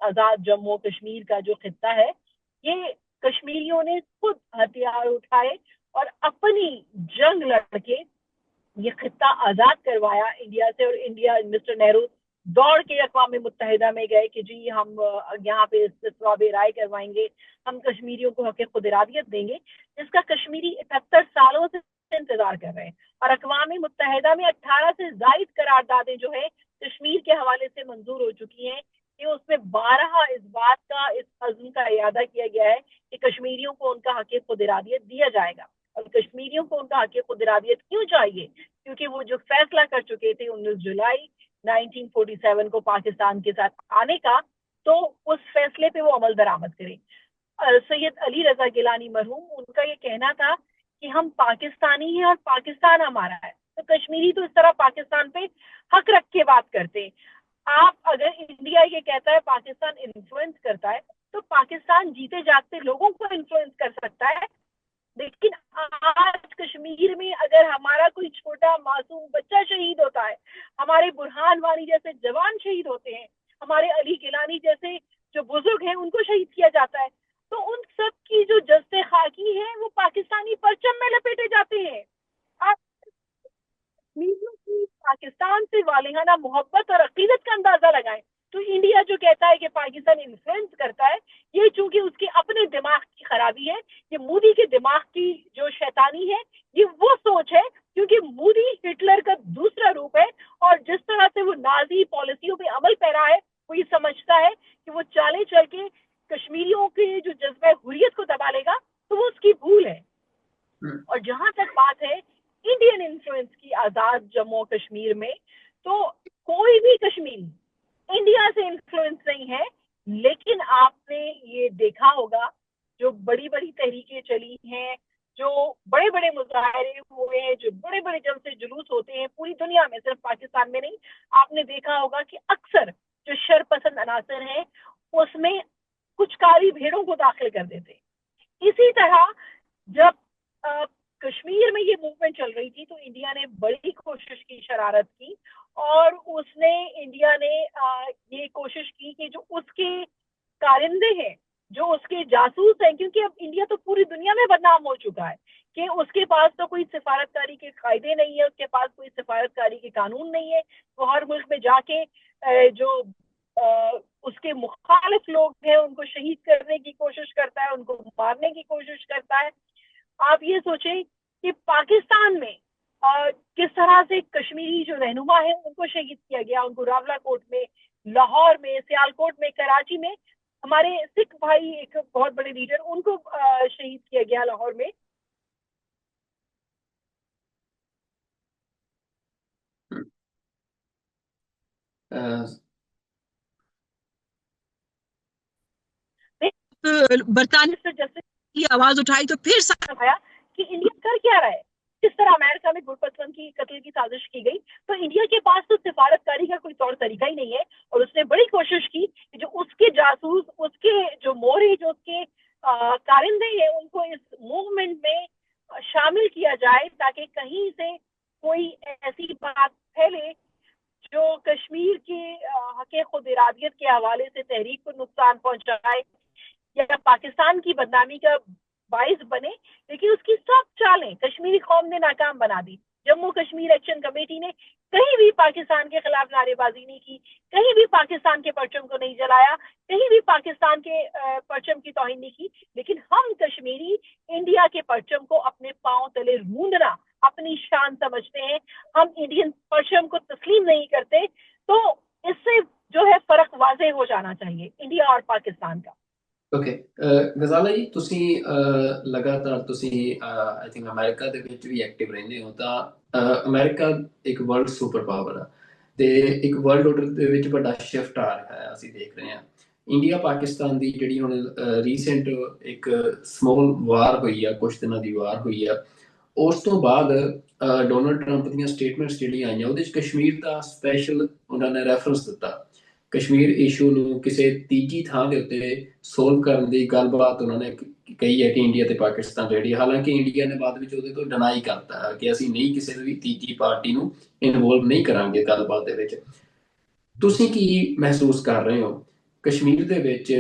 आज़ाद जम्मू कश्मीर का जो खित्ता है, ये कश्मीरियों ने खुद हथियार उठाए और अपनी जंग लड़के ये खित्ता आज़ाद करवाया इंडिया से। और इंडिया, मिस्टर नेहरू दौड़ के अक़वाम मुत्तहिदा में गए कि जी हम यहाँ पे इस्तिस्वाब राय करवाएंगे, हम कश्मीरियों को हक़ खुद इरादियत देंगे, जिसका कश्मीरी 78 सालों से इंतजार कर रहे हैं। और अक़वाम मुत्तहिदा में 18 से ज़ायद करारदादें जो है कश्मीर के हवाले से मंजूर हो चुकी हैं, कि उसमें 12 इस बात का, इस अज़्म का इरादा किया गया है कि कश्मीरियों को उनका हक़ खुद इरादियत दिया जाएगा। और कश्मीरियों को उनका हक़ खुद इरादियत क्यों चाहिए? क्योंकि वो जो फैसला कर चुके थे 19 जुलाई 1947 को पाकिस्तान के साथ आने का, तो उस फैसले पे वो अमल दरामद करें। सैयद अली रजा गिलानी मरहूम, उनका ये कहना था कि हम पाकिस्तानी हैं और पाकिस्तान हमारा है। तो कश्मीरी तो इस तरह पाकिस्तान पे हक रख के बात करते हैं। आप अगर इंडिया ये कहता है पाकिस्तान इन्फ्लुएंस करता है, तो पाकिस्तान जीते जागते लोगों को इन्फ्लुएंस कर सकता है। लेकिन आज कश्मीर में अगर हमारा कोई छोटा मासूम बच्चा शहीद होता है, हमारे बुरहान वानी जैसे जवान शहीद होते हैं, हमारे अली गिलानी जैसे जो बुजुर्ग हैं उनको शहीद किया जाता है, तो उन सब की जो जस्ते खाकी है वो पाकिस्तानी परचम में लपेटे जाते हैं। आप कश्मीरियों की पाकिस्तान से वालिहाना मोहब्बत और अकीदत का अंदाजा लगाएं, तो इंडिया जो कहता है कि पाकिस्तान इन्फ्लुएंस करता है, ये चूंकि उसके अपने दिमाग की खराबी है, ये मोदी के दिमाग की जो शैतानी है, ये वो सोच है, क्योंकि मोदी हिटलर का दूसरा रूप है। और जिस तरह से वो नाजी पॉलिसियों पे अमल पैरा है, वो ये समझता है कि वो चाले चल के कश्मीरियों के जो जज्बा हुर्रियत को दबा लेगा, तो वो उसकी भूल है। और जहां तक बात है इंडियन इन्फ्लुएंस की आजाद जम्मू कश्मीर में, तो कोई भी कश्मीरी इंडिया से इन्फ्लुएंस नहीं है। लेकिन आपने ये देखा होगा, जो बड़ी बड़ी तहरीकें चली हैं, جو बड़े बड़े मुजाहरे हुए हैं, जो बड़े बड़े जलसे जुलूस होते हैं पूरी दुनिया में, सिर्फ पाकिस्तान में नहीं, आपने देखा होगा कि अक्सर जो शरपसंद अनासर हैं उसमें कुछ काली भेड़ों को दाखिल कर देते हैं। इसी तरह जब कश्मीर में ये मूवमेंट चल रही थी तो इंडिया ने बड़ी कोशिश की, शरारत की, और इंडिया ने ये कोशिश की कि जो उसके कारिंदे हैं, जो उसके जासूस हैं, क्योंकि अब इंडिया तो पूरी दुनिया में बदनाम हो चुका है कि उसके पास तो कोई सिफारतकारी के कायदे नहीं है, उसके पास कोई सिफारतकारी के कानून नहीं है। वो हर मुल्क में जाके जो उसके मुखालिफ लोग हैं उनको शहीद करने की कोशिश करता है, उनको मारने की कोशिश करता है। आप ये सोचें कि पाकिस्तान में किस तरह से कश्मीरी जो रहनुमा है उनको शहीद किया गया, उनको रावलाकोट में, लाहौर में, सियालकोट में, कराची में। हमारे सिख भाई एक बहुत बड़े लीडर, उनको शहीद किया गया लाहौर में। बरतानिया जैसे की आवाज उठाई तो फिर आया कि इंडिया कर क्या रहा है, किस तरह अमेरिका में गुरपतवंत की कत्ल की साजिश की गई। तो इंडिया के पास तो सिफारतकारी का कोई तौर तरीका ही नहीं है, और उसने बड़ी कोशिश की कि जो उसके जासूस, उसके जो मोहरे, जो उसके कारिंदे हैं, उनको इस मूवमेंट में शामिल किया जाए ताकि कहीं से कोई ऐसी बात फैले जो कश्मीर के हक खुद इरादियत के हवाले से तहरीक को नुकसान पहुंचाए या पाकिस्तान की बदनामी का बाइस बने। लेकिन उसकी सब चालें कश्मीरी कौम ने नाकाम बना दी। जम्मू कश्मीर एक्शन कमेटी ने कहीं भी पाकिस्तान के खिलाफ नारेबाजी नहीं की, कहीं भी पाकिस्तान के परचम को नहीं जलाया, कहीं भी पाकिस्तान के परचम की तौहीन नहीं की। लेकिन हम कश्मीरी इंडिया के परचम को अपने पांव तले रूंदना अपनी शान समझते हैं, हम इंडियन परचम को तस्लीम नहीं करते। तो इससे जो है फर्क वाजे हो जाना चाहिए इंडिया और पाकिस्तान का। ਓਕੇ ਗਜ਼ਾਲਾ ਜੀ, ਤੁਸੀਂ ਲਗਾਤਾਰ ਤੁਸੀਂ ਆਈ ਥਿੰਕ ਅਮਰੀਕਾ ਦੇ ਵਿੱਚ ਵੀ ਐਕਟਿਵ ਰਹਿੰਦੇ ਹੋ, ਤਾਂ ਅਮਰੀਕਾ ਇੱਕ ਵਰਲਡ ਸੁਪਰ ਪਾਵਰ ਆ ਤੇ ਇੱਕ ਵਰਲਡ ਆਰਡਰ ਦੇ ਵਿੱਚ ਵੱਡਾ ਸ਼ਿਫਟ ਆ ਰਿਹਾ ਹੈ, ਅਸੀਂ ਦੇਖ ਰਹੇ ਹਾਂ। ਇੰਡੀਆ ਪਾਕਿਸਤਾਨ ਦੀ ਜਿਹੜੀ ਹੁਣ ਰੀਸੈਂਟ ਇੱਕ ਸਮੋਲ ਵਾਰ ਹੋਈ ਆ, ਕੁਝ ਦਿਨਾਂ ਦੀ ਵਾਰ ਹੋਈ ਆ, ਉਸ ਤੋਂ ਬਾਅਦ ਡੋਨਲਡ ਟਰੰਪ ਦੀਆਂ ਸਟੇਟਮੈਂਟਸ ਜਿਹੜੀਆਂ ਆਈਆਂ ਉਹਦੇ 'ਚ ਕਸ਼ਮੀਰ ਦਾ ਸਪੈਸ਼ਲ ਉਹਨਾਂ ਨੇ ਰੈਫਰੈਂਸ ਦਿੱਤਾ। ਕਸ਼ਮੀਰ ਇਸ਼ੂ ਨੂੰ ਕਿਸੇ ਤੀਜੀ ਥਾਂ ਦੇ ਉੱਤੇ ਸੋਲਵ ਕਰਨ ਦੀ ਗੱਲਬਾਤ ਉਹਨਾਂ ਨੇ ਕਹੀ ਹੈ ਕਿ ਇੰਡੀਆ ਤੇ ਪਾਕਿਸਤਾਨ ਜਿਹੜੀ, ਹਾਲਾਂਕਿ ਇੰਡੀਆ ਨੇ ਬਾਅਦ ਵਿੱਚ ਉਹਦੇ ਤੋਂ ਡਿਨਾਈ ਕਰਤਾ ਕਿ ਅਸੀਂ ਨਹੀਂ ਕਿਸੇ ਵੀ ਤੀਜੀ ਪਾਰਟੀ ਨੂੰ ਇਨਵੋਲਵ ਨਹੀਂ ਕਰਾਂਗੇ ਗੱਲਬਾਤ ਦੇ ਵਿੱਚ। ਤੁਸੀਂ ਕੀ ਮਹਿਸੂਸ ਕਰ ਰਹੇ ਹੋ ਕਸ਼ਮੀਰ ਦੇ ਵਿੱਚ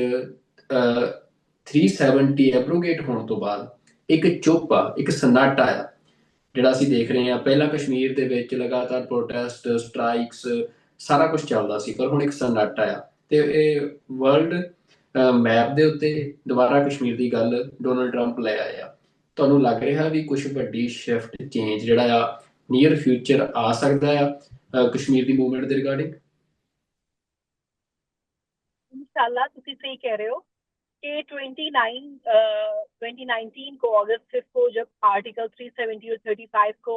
370 ਐਬਰੋਗੇਟ ਹੋਣ ਤੋਂ ਬਾਅਦ ਇੱਕ ਚੁੱਪ ਆ, ਇੱਕ ਸਨਾਟਾ ਆ ਜਿਹੜਾ ਅਸੀਂ ਦੇਖ ਰਹੇ ਹਾਂ। ਪਹਿਲਾਂ ਕਸ਼ਮੀਰ ਦੇ ਵਿੱਚ ਲਗਾਤਾਰ ਪ੍ਰੋਟੈਸਟ, ਸਟ੍ਰਾਈਕਸ, ਸਾਰਾ ਕੁਝ ਚੱਲਦਾ ਸੀ, ਪਰ ਹੁਣ ਇੱਕ ਸਨਾਟਾ ਆ ਤੇ ਇਹ ਵਰਲਡ ਮੈਪ ਦੇ ਉੱਤੇ ਦੁਬਾਰਾ ਕਸ਼ਮੀਰ ਦੀ ਗੱਲ ਡੋਨਲਡ ਟਰੰਪ ਲੈ ਆਏ ਆ। ਤੁਹਾਨੂੰ ਲੱਗ ਰਿਹਾ ਵੀ ਕੁਝ ਵੱਡੀ ਸ਼ਿਫਟ, ਚੇਂਜ ਜਿਹੜਾ ਆ ਨੀਅਰ ਫਿਊਚਰ ਆ ਸਕਦਾ ਆ ਕਸ਼ਮੀਰ ਦੀ ਮੂਵਮੈਂਟ ਦੇ ਰਿਗਾਰਡਿੰਗ? इंशाल्लाह तुसी सही कह रहे हो कि 2019 को अगस्त 5 को जब आर्टिकल 370 और 35 को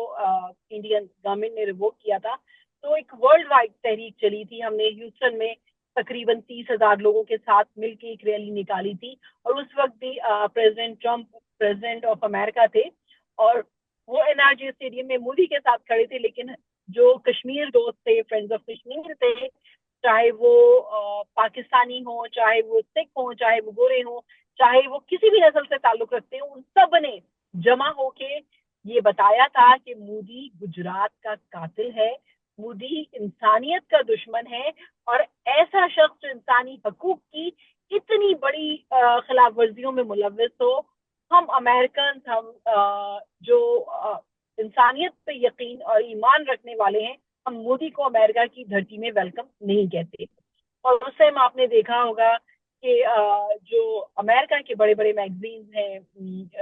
इंडियन गवर्नमेंट ने रिवोक किया था तो एक वर्ल्ड वाइड तहरीक चली थी। हमने ह्यूस्टन में तकरीबन 30,000 लोगों के साथ मिलकर एक रैली निकाली थी, और उस वक्त भी president Trump president of America थे, और वो एनआरजी स्टेडियम में मोदी के साथ खड़े थे। लेकिन जो कश्मीर दोस्त थे, फ्रेंड्स ऑफ कश्मीर थे, चाहे वो पाकिस्तानी हो, चाहे वो सिख हो, चाहे वो गोरे हो, चाहे वो किसी भी नस्ल से ताल्लुक रखते हो, उन सब ने जमा होके ये बताया था कि मोदी गुजरात का कातिल है, मोदी इंसानियत का दुश्मन है, और ऐसा शख्स जो इंसानी हकूक की इतनी बड़ी खिलाफ वर्जियों में मुलव्वस हो, हम अमेरिकन, हम जो इंसानियत पे यकीन और ईमान रखने वाले हैं, हम मोदी को अमेरिका की धरती में वेलकम नहीं कहते। और उस टाइम आपने देखा होगा कि जो अमेरिका के बड़े बड़े मैगजीन्स हैं,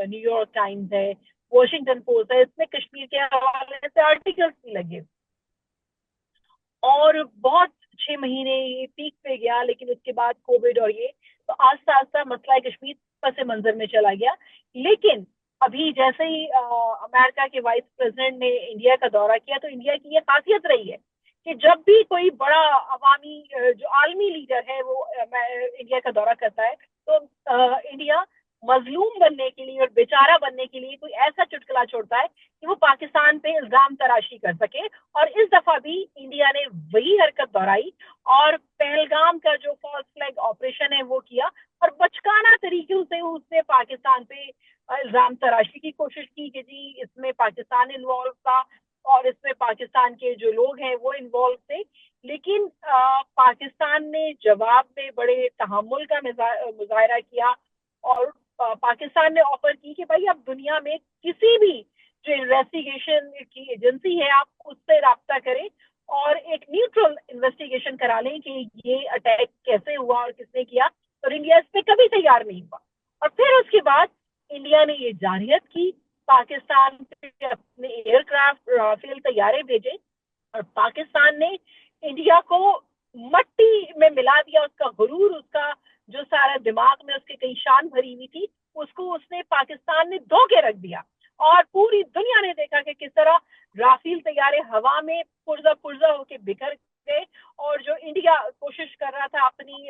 न्यूयॉर्क टाइम्स है, वॉशिंगटन पोस्ट है, इसमें कश्मीर के हवाले से आर्टिकल्स भी लगे, और बहुत 6 महीने ये पीक पे गया। लेकिन उसके बाद कोविड और ये, तो आस्ता आस्ता मसला कश्मीर पस मंजर में चला गया। लेकिन अभी जैसे ही अमेरिका के वाइस प्रेसिडेंट ने इंडिया का दौरा किया, तो इंडिया की ये खासियत रही है कि जब भी कोई बड़ा अवामी जो आलमी लीडर है वो इंडिया का दौरा करता है, तो इंडिया मजलूम बनने के लिए और बेचारा बनने के लिए कोई ऐसा चुटकुला छोड़ता है कि वो पाकिस्तान पे इल्जाम तराशी कर सके। और इस दफा भी इंडिया ने वही हरकत दोहराई और पहलगाम का जो फॉल्स फ्लैग ऑपरेशन है वो किया और बचकाना तरीके से उसने पाकिस्तान पे इल्जाम तराशी की कोशिश की कि जी इसमें पाकिस्तान इन्वॉल्व था और इसमें पाकिस्तान के जो लोग हैं वो इन्वॉल्व थे। लेकिन पाकिस्तान ने जवाब में बड़े तहम्मुल का मुजाहरा किया और पाकिस्तान ने ऑफर की कि भाई आप दुनिया में किसी भी जो इन्वेस्टिगेशन की एजेंसी है आप उससे राब्ता करें और एक न्यूट्रल इन्वेस्टिगेशन करा लें कि ये अटैक कैसे हुआ और किसने किया। और इंडिया इस पे कभी तैयार नहीं हुआ। और फिर उसके बाद इंडिया ने ये जारहियत की, पाकिस्तान पे अपने एयरक्राफ्ट राफेल तैयारे भेजे और पाकिस्तान ने इंडिया को मट्टी में मिला दिया। उसका गुरूर, उसका जो सारा दिमाग में उसके कई शान भरी हुई थी, उसको उसने पाकिस्तान ने धो के रख दिया। और पूरी दुनिया ने देखा कि किस तरह राफेल तैयारे हवा में पुर्जा पुर्जा होके बिखर गए और जो इंडिया कोशिश कर रहा था अपनी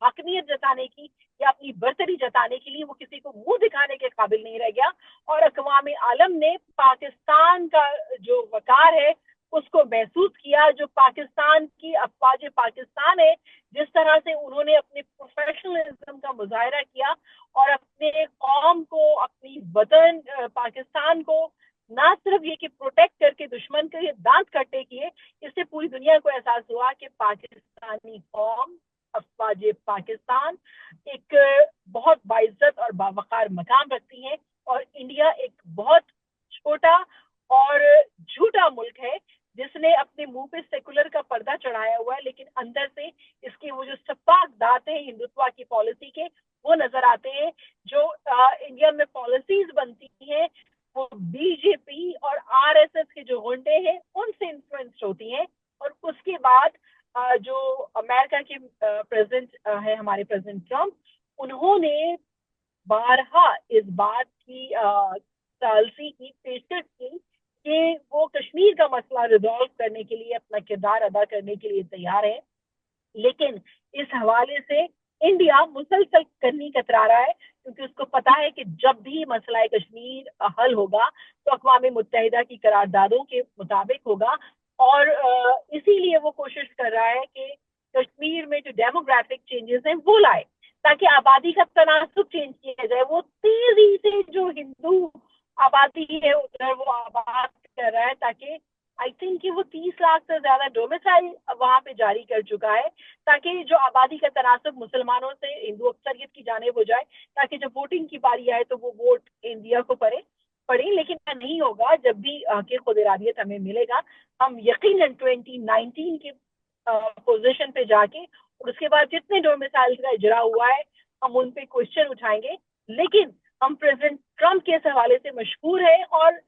हकमियत जताने की या अपनी बर्तरी जताने के लिए, वो किसी को मुंह दिखाने के काबिल नहीं रह गया। और अक़वाम आलम ने पाकिस्तान का जो वकार है उसको महसूस किया, जो पाकिस्तान की अफवाज पाकिस्तान है, जिस तरह से उन्होंने अपने प्रोफेशनलिज्म का मुजाहरा किया और अपने कौम को, अपनी वतन पाकिस्तान को ना सिर्फ ये कि प्रोटेक्ट करके दुश्मन के दांत कट्टे किए, इससे पूरी दुनिया को एहसास हुआ कि पाकिस्तानी कौम, अफवाज पाकिस्तान एक बहुत बाइज्जत और बावकार मकाम रखती है और इंडिया एक बहुत छोटा और झूठा मुल्क है जिसने अपने मुंह पे सेकुलर का पर्दा चढ़ाया हुआ है, लेकिन अंदर से इसके वो जो सपाक दांत हैं हिंदुत्व की पॉलिसी के वो नजर आते हैं। जो इंडिया में पॉलिसीज बनती हैं वो बीजेपी और आरएसएस के जो गुंडे हैं उनसे इन्फ्लुएंस्ड होती हैं। और उसके बाद जो अमेरिका के प्रेसिडेंट है हमारे प्रेसिडेंट ट्रम्प, उन्होंने बारहा इस बात की सालसी की पेशकश की कि वो कश्मीर का मसला रिजॉल्व करने के लिए अपना किरदार अदा करने के लिए तैयार है। लेकिन इस हवाले से इंडिया मुसलसल करनी कतरा रहा है क्योंकि उसको पता है कि जब भी मसला कश्मीर हल होगा तो अक़वाम मुत्तहिदा की करारदादों के मुताबिक होगा। और इसीलिए वो कोशिश कर रहा है कि कश्मीर में जो डेमोग्राफिक चेंजेस हैं वो लाए ताकि आबादी का तनासुब चेंज किया जाए। वो तेजी से जो हिंदू आबादी है उधर वो आबाद कर रहा है ताकि आई थिंक कि वो 30 लाख से ज्यादा डोमिसाइल वहां पे जारी कर चुका है ताकि जो आबादी का तनासब मुसलमानों से हिंदू अक्सरियत की जानिब हो जाए ताकि जब वोटिंग की बारी आए तो वो वोट इंडिया को पड़े। लेकिन नहीं होगा। जब भी के खुद इरादियत हमें मिलेगा हम यकीनन 2019 के पोजीशन पे जाके और उसके बाद जितने डोमिसाइल का इजरा हुआ है हम उन पे क्वेश्चन उठाएंगे। लेकिन हम प्रेसिडेंट ट्रम्प के इस हवाले से मशहूर है और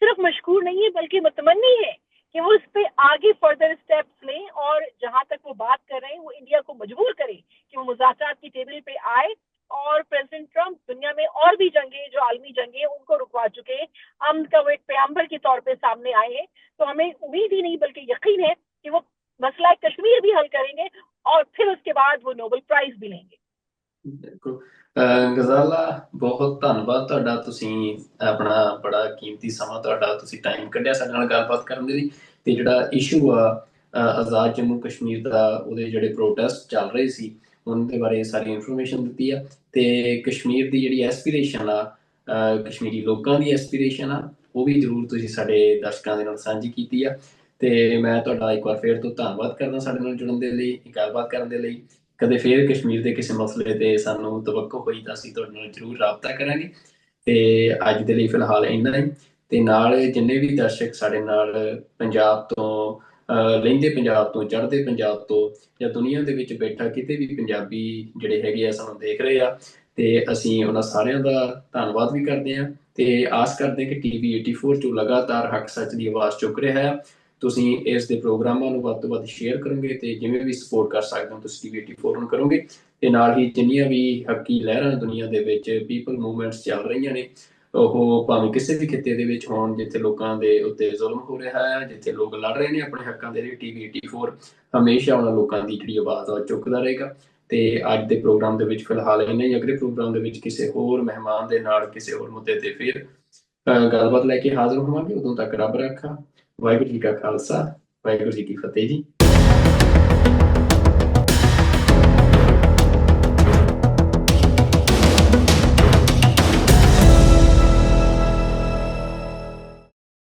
सिर्फ मशहूर नहीं है बल्कि मुतमन्नी है कि वो इस पे आगे फर्दर स्टेप्स लें और जहां तक वो बात कर रहे हैं वो इंडिया को मजबूर करे कि वो मुज़ाकरात की टेबल पे आए। और प्रेसिडेंट ट्रम्प दुनिया में और भी जंगें जो आलमी जंगें उनको रुकवा चुके हैं, अमन का वो एक पैगंबर के तौर पे सामने आए हैं। तो हमें उम्मीद ही नहीं बल्कि यकीन है कि वो मसला कश्मीर भी हल करेंगे और फिर उसके बाद वो नोबेल प्राइज भी लेंगे। बिल्कुल। गजाला, बहुत ਧੰਨਵਾਦ ਤੁਹਾਡਾ। ਤੁਸੀਂ ਆਪਣਾ ਬੜਾ ਕੀਮਤੀ ਸਮਾਂ ਤੁਹਾਡਾ ਤੁਸੀਂ ਟਾਈਮ ਕੱਢਿਆ ਸਾਡੇ ਨਾਲ ਗੱਲਬਾਤ ਕਰਨ ਦੇ ਲਈ। ਤੇ ਜਿਹੜਾ ਇਸ਼ੂ ਆ ਆਜ਼ਾਦ ਜੰਮੂ ਕਸ਼ਮੀਰ ਦਾ, ਉਹਦੇ ਜਿਹੜੇ ਪ੍ਰੋਟੈਸਟ ਚੱਲ ਰਹੇ ਸੀ ਉਹਨਾਂ ਦੇ ਬਾਰੇ ਸਾਰੀ ਇਨਫੋਰਮੇਸ਼ਨ ਦਿੱਤੀ ਆ। ਤੇ ਕਸ਼ਮੀਰ ਦੀ ਜਿਹੜੀ ਐਸਪੀਰੇਸ਼ਨ ਆ, ਕਸ਼ਮੀਰੀ ਲੋਕਾਂ ਦੀ ਐਸਪੀਰੇਸ਼ਨ ਆ, ਉਹ ਵੀ ਜ਼ਰੂਰ ਤੁਸੀਂ ਸਾਡੇ ਦਰਸ਼ਕਾਂ ਦੇ ਨਾਲ ਸਾਂਝੀ ਕੀਤੀ ਆ। ਤੇ ਮੈਂ ਤੁਹਾਡਾ ਇੱਕ ਵਾਰ ਫੇਰ ਤੋਂ ਧੰਨਵਾਦ ਕਰਦਾ ਸਾਡੇ ਨਾਲ ਜੁੜਨ ਦੇ ਲਈ, ਗੱਲਬਾਤ ਕਰਨ ਦੇ ਲਈ। ਕਦੇ ਫੇਰ ਕਸ਼ਮੀਰ ਦੇ ਕਿਸੇ ਮਸਲੇ ਤੇ ਸਾਨੂੰ ਤਵੱਕੋ ਹੋਈ ਤਾਂ ਅਸੀਂ ਤੁਹਾਡੇ ਨਾਲ ਜ਼ਰੂਰ ਰਾਬਤਾ ਕਰਾਂਗੇ। ਤੇ ਅੱਜ ਦੇ ਲਈ ਫਿਲਹਾਲ ਇੰਨਾ ਹੀ। ਤੇ ਨਾਲ ਜਿੰਨੇ ਵੀ ਦਰਸ਼ਕ ਸਾਡੇ ਨਾਲ ਪੰਜਾਬ ਤੋਂ ਲਹਿੰਦੇ ਪੰਜਾਬ ਤੋਂ, ਚੜ੍ਹਦੇ ਪੰਜਾਬ ਤੋਂ ਜਾਂ ਦੁਨੀਆ ਦੇ ਵਿੱਚ ਬੈਠਾ ਕਿਤੇ ਵੀ ਪੰਜਾਬੀ ਜਿਹੜੇ ਹੈਗੇ ਆ ਸਾਨੂੰ ਦੇਖ ਰਹੇ ਆ, ਤੇ ਅਸੀਂ ਉਹਨਾਂ ਸਾਰਿਆਂ ਦਾ ਧੰਨਵਾਦ ਵੀ ਕਰਦੇ ਹਾਂ ਤੇ ਆਸ ਕਰਦੇ ਕਿ TV 84 ਜੋ ਲਗਾਤਾਰ ਹੱਕ ਸੱਚ ਦੀ ਆਵਾਜ਼ ਚੁੱਕ ਰਿਹਾ ਹੈ, ਤੁਸੀਂ ਇਸ ਦੇ ਪ੍ਰੋਗਰਾਮਾਂ ਨੂੰ ਵੱਧ ਤੋਂ ਵੱਧ ਸ਼ੇਅਰ ਕਰੋਗੇ ਤੇ ਜਿਵੇਂ ਵੀ ਸਪੋਰਟ ਕਰ ਸਕਦੇ ਹੋ ਤੁਸੀਂ TV 84 ਨੂੰ ਕਰੋਗੇ। ਤੇ ਨਾਲ ਹੀ ਜਿੰਨੀਆਂ ਵੀ ਹੱਕੀ ਲਹਿਰਾਂ ਦੁਨੀਆ ਦੇ ਵਿੱਚ ਪੀਪਲ ਮੂਵਮੈਂਟਸ ਚੱਲ ਰਹੀਆਂ ਨੇ, ਉਹ ਭਾਵੇਂ ਕਿਸੇ ਵੀ ਖਿੱਤੇ ਦੇ ਵਿੱਚ ਹੋਣ ਜਿੱਥੇ ਲੋਕਾਂ ਦੇ ਉੱਤੇ ਜ਼ੁਲਮ ਹੋ ਰਿਹਾ ਹੈ, ਜਿੱਥੇ ਲੋਕ ਲੜ ਰਹੇ ਨੇ ਆਪਣੇ ਹੱਕਾਂ ਦੇ ਲਈ, TV 84 ਹਮੇਸ਼ਾ ਉਹਨਾਂ ਲੋਕਾਂ ਦੀ ਜਿਹੜੀ ਆਵਾਜ਼ ਆ ਚੁੱਕਦਾ ਰਹੇਗਾ। ਤੇ ਅੱਜ ਦੇ ਪ੍ਰੋਗਰਾਮ ਦੇ ਵਿੱਚ ਫਿਲਹਾਲ ਇੰਨਾ ਹੀ। ਅਗਲੇ ਪ੍ਰੋਗਰਾਮ ਦੇ ਵਿੱਚ ਕਿਸੇ ਹੋਰ ਮਹਿਮਾਨ ਦੇ ਨਾਲ ਕਿਸੇ ਹੋਰ ਮੁੱਦੇ ਤੇ ਫਿਰ ਗੱਲਬਾਤ ਲੈ ਕੇ ਹਾਜ਼ਰ ਹੋਵਾਂਗੇ। ਉਦੋਂ ਤੱਕ ਰੱਬ ਰਾਖਾ। ਵਾਹਿਗੁਰੂ ਜੀ ਕਾ ਖਾਲਸਾ, ਵਾਹਿਗੁਰੂ ਜੀ ਕੀ ਫਤਿਹ ਜੀ।